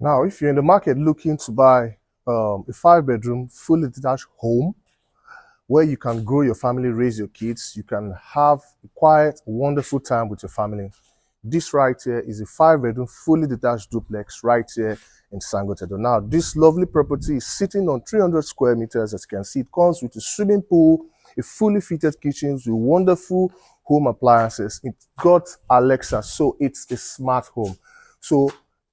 Now, if you're in the market looking to buy a 5-bedroom, fully detached home where you can grow your family, raise your kids, you can have a quiet, wonderful time with your family. This right here is a 5-bedroom, fully detached duplex right here in Sangotedo. Now, this lovely property is sitting on 300 square meters. As you can see, it comes with a swimming pool, a fully fitted kitchen with wonderful home appliances. It got Alexa, so it's a smart home. So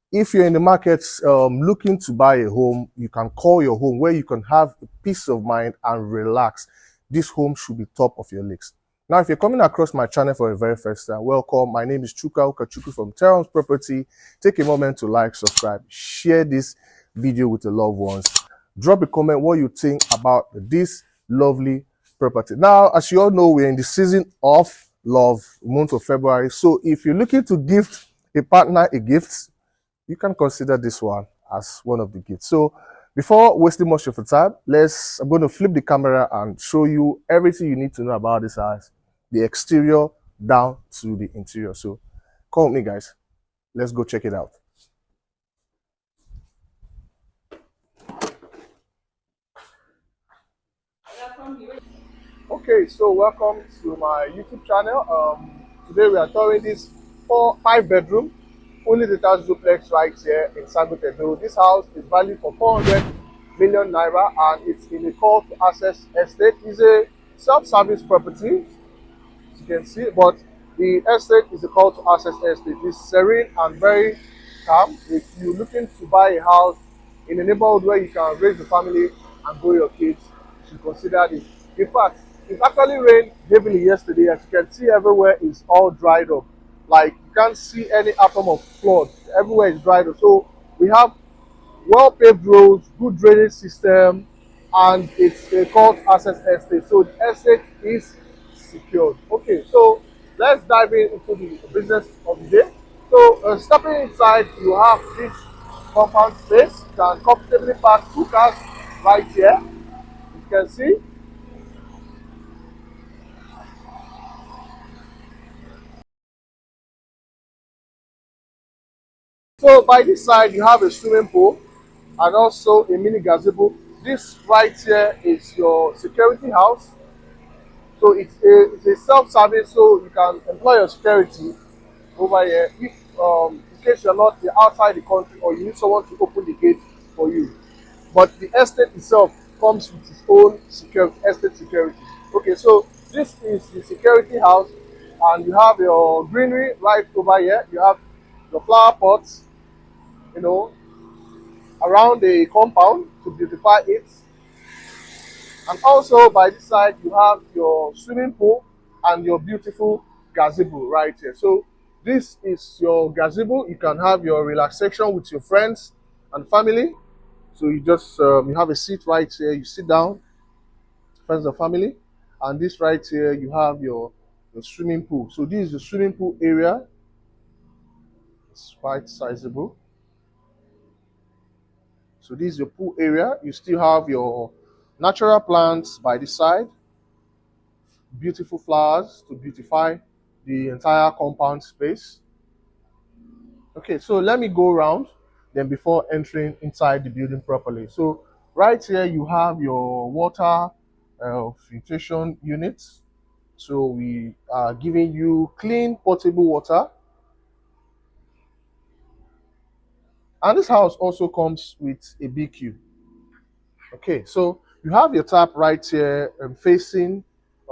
if you're in the market looking to buy a home, you can call your home where you can have a peace of mind and relax. This home should be top of your list. Now, if you're coming across my channel for the very first time, welcome. My name is Chuka from Terraholmesproperties. Take a moment to like, subscribe, share this video with your loved ones. Drop a comment what you think about this lovely property. Now, as you all know, we're in the season of love, month of February. So if you're looking to gift a partner a gift, you can consider this one as one of the gifts. So before wasting much of your time, I'm going to flip the camera and show you everything you need to know about this house, the exterior down to the interior. So come with me, guys. Let's go check it out. Okay, so welcome to my YouTube channel. Today we are touring this 5-bedroom, fully detached duplex right here in Sangotedo. This house is valued for 400 million naira and it's in a call to access estate. It's a self-service property, as you can see, but the estate is a call to access estate. It's serene and very calm. If you're looking to buy a house in a neighborhood where you can raise the family and grow your kids, you should consider this. In fact, it actually rained heavily yesterday. As you can see, everywhere is all dried up. Like, you can't see any atom of flood. Everywhere is dried up. So we have well paved roads, good drainage system, and it's a called access estate. So the estate is secured. Okay, so let's dive into the business of the day. So stepping inside, you have this compound space. You can comfortably park 2 cars right here. You can see. So by this side, you have a swimming pool and also a mini gazebo. This right here is your security house. So it's a self-service, so you can employ your security over here if in case you're not outside the country or you need someone to open the gate for you. But the estate itself comes with its own security, estate security. Okay, so this is the security house, and you have your greenery right over here. You have your flower pots, you know, around the compound to beautify it. And also by this side, you have your swimming pool and your beautiful gazebo right here. So this is your gazebo. You can have your relaxation with your friends and family. So you just you have a seat right here. You sit down, friends and family, and this right here you have your swimming pool. So this is the swimming pool area. It's quite sizable. So this is your pool area. You still have your natural plants by the side, beautiful flowers to beautify the entire compound space. Okay, so let me go around then before entering inside the building properly. So right here you have your water filtration unit. So we are giving you clean potable water. And this house also comes with a BQ. Okay, so you have your tap right here facing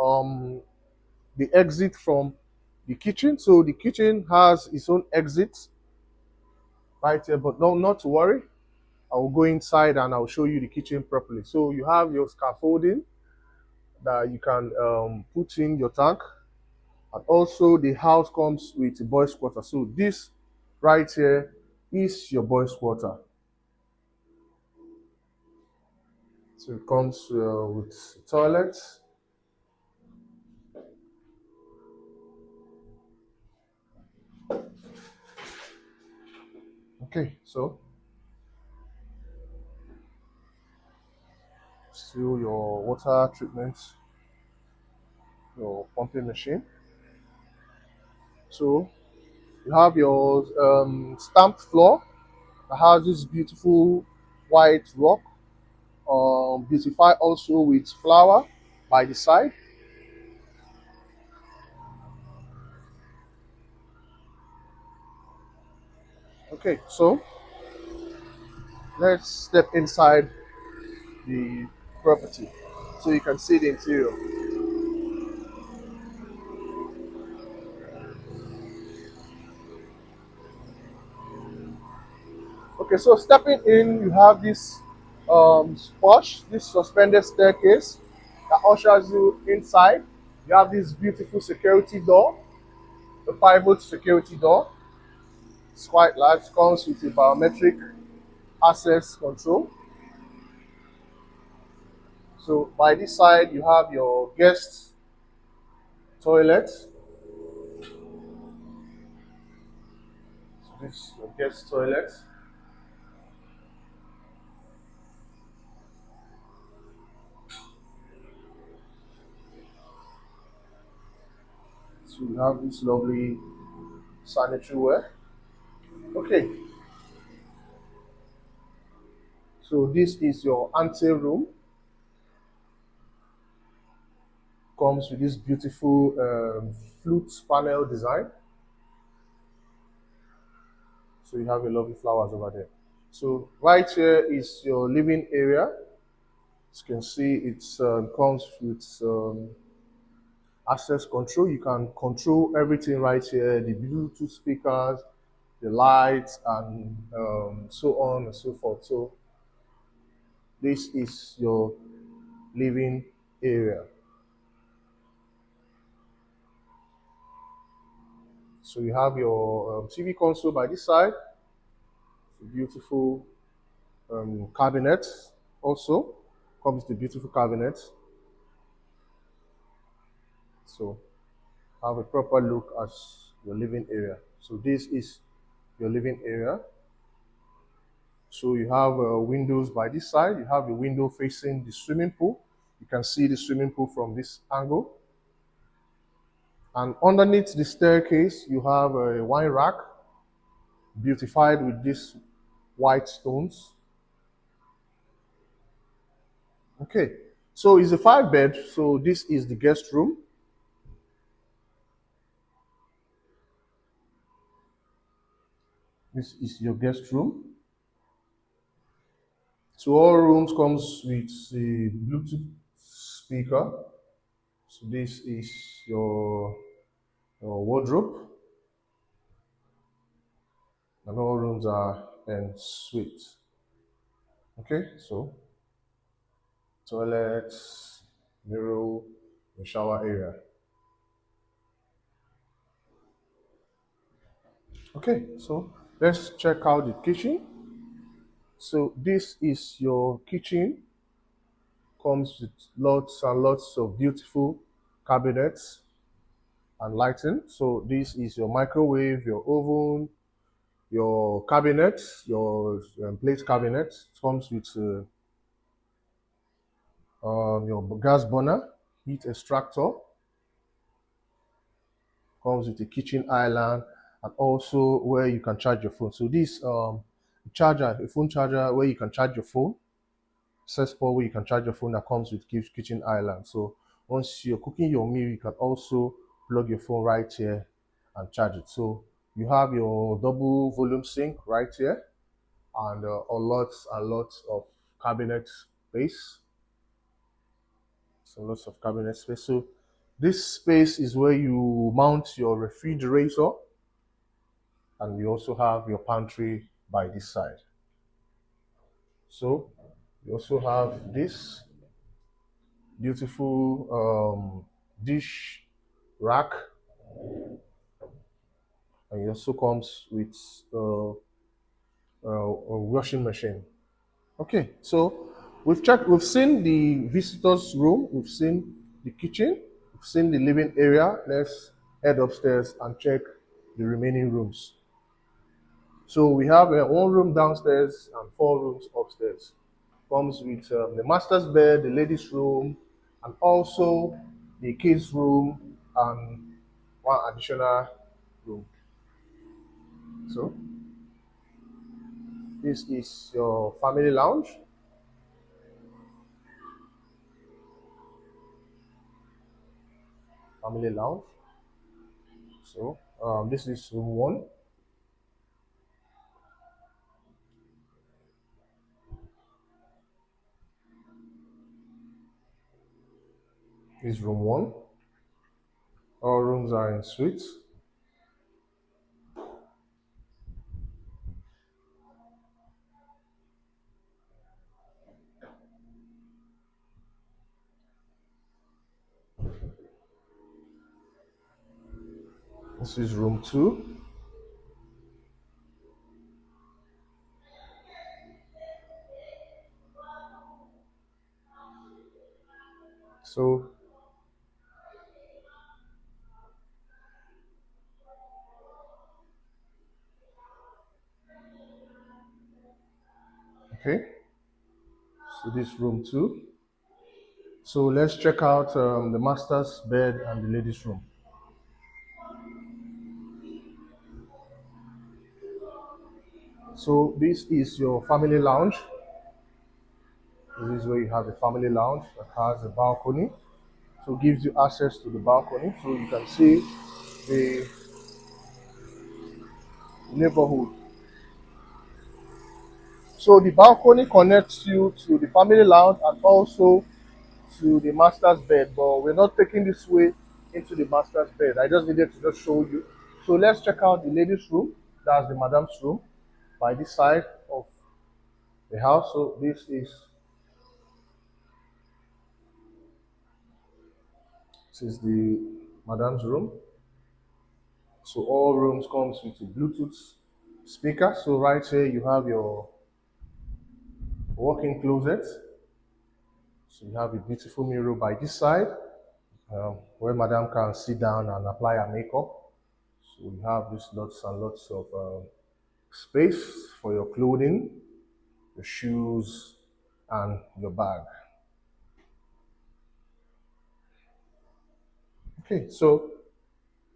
um, the exit from the kitchen. So the kitchen has its own exit right here, but no, not to worry. I will go inside and I'll show you the kitchen properly. So you have your scaffolding that you can put in your tank, and also the house comes with a boys quarter. So this right here is your boys quarter. So it comes with toilet. Okay, so still your water treatment, your pumping machine. So you have your stamped floor. It has this beautiful white rock, beautified also with flower by the side. Okay, so let's step inside the property so you can see the interior. Okay, so stepping in, you have this porch, this suspended staircase that ushers you inside. You have this beautiful security door, a pivot security door. It's quite large, comes with a biometric access control. So by this side, you have your guest toilet. So this is your guest toilet. So you have this lovely sanitary ware. Okay, so this is your ante room. Comes with this beautiful flute panel design. So you have your lovely flowers over there. So right here is your living area. As you can see, it comes with access control. You can control everything right here, the Bluetooth speakers, the lights, and so on and so forth. So this is your living area. So you have your TV console by this side, beautiful cabinet also comes with a beautiful cabinet. So have a proper look at your living area. So this is your living area. So you have windows by this side. You have a window facing the swimming pool. You can see the swimming pool from this angle. And underneath the staircase, you have a wine rack beautified with these white stones. Okay, so it's a 5 bed. So this is the guest room. This is your guest room. So all rooms comes with a Bluetooth speaker. So this is your wardrobe, and all rooms are en suite. Okay, so toilets, mirror, the shower area. Okay, so let's check out the kitchen. So this is your kitchen. Comes with lots and lots of beautiful cabinets and lighting. So this is your microwave, your oven, your cabinet, your plate cabinet. It comes with your gas burner, heat extractor, comes with a kitchen island, and also where you can charge your phone. So this charger, a phone charger where you can charge your phone, access port where you can charge your phone that comes with kitchen island. So once you're cooking your meal, you can also plug your phone right here and charge it. So you have your double volume sink right here, and lots and lots of cabinet space. So lots of cabinet space. So this space is where you mount your refrigerator, and you also have your pantry by this side. So you also have this beautiful dish rack, and it also comes with a washing machine. Okay, so we've seen the visitors room, we've seen the kitchen, we've seen the living area. Let's head upstairs and check the remaining rooms. So we have one room downstairs and 4 rooms upstairs. Comes with the master's bed, the ladies' room, and also the kids' room and one additional room. So This is your family lounge. Family lounge. So this is room one. This is room one. All rooms are in suites. This is room two. So okay. So this room two. So let's check out the master's bed and the ladies' room. So this is your family lounge. This is where you have a family lounge that has a balcony. So it gives you access to the balcony, so you can see the neighborhood. So the balcony connects you to the family lounge and also to the master's bed, but we're not taking this way into the master's bed. I just needed to just show you. So let's check out the ladies' room. That's the madam's room by this side of the house. So this is the madam's room. So all rooms comes with a Bluetooth speaker. So right here you have your walk-in closet. So you have a beautiful mirror by this side, where madam can sit down and apply her makeup. So you have this lots and lots of space for your clothing, your shoes, and your bag. Okay, so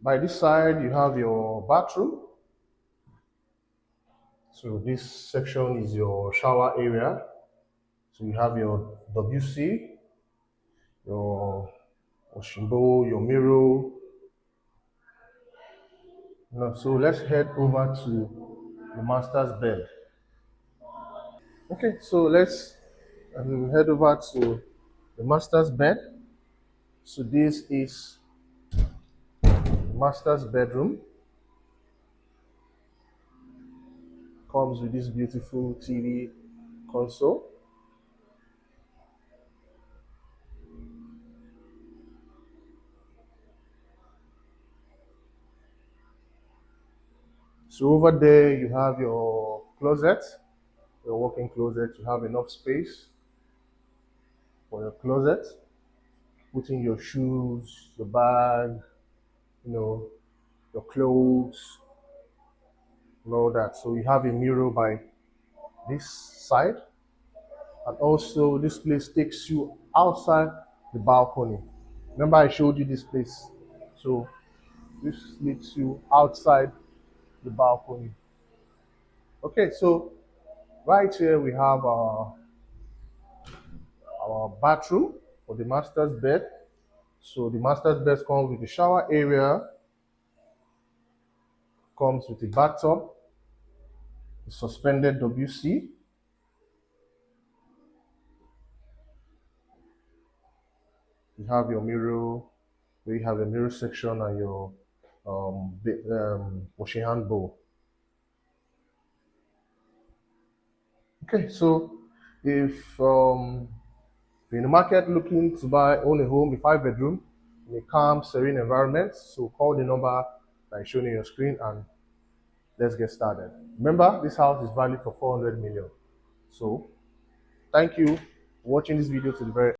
by this side you have your bathroom. So this section is your shower area. So you have your WC, your Oshimbo, your mirror. Now, so let's head over to the master's bed. Okay, so let's head over to the master's bed. So this is the master's bedroom. Comes with this beautiful TV console. So over there you have your closet, your walk-in closet. You have enough space for your closet. Putting your shoes, your bag, your clothes, and all that. So you have a mirror by this side, and also this place takes you outside the balcony. Remember I showed you this place. So this leads you outside the balcony. Okay, so right here we have our bathroom for the master's bed. So the master's bed comes with the shower area, comes with the bathtub, the suspended WC. You have your mirror, where you have a mirror section and your washing hand bowl. Okay, so if you're in the market looking to own a home, a 5-bedroom, in a calm, serene environment, so call the number that is shown on your screen and let's get started. Remember, this house is valued for 400 million. So, thank you for watching this video to the very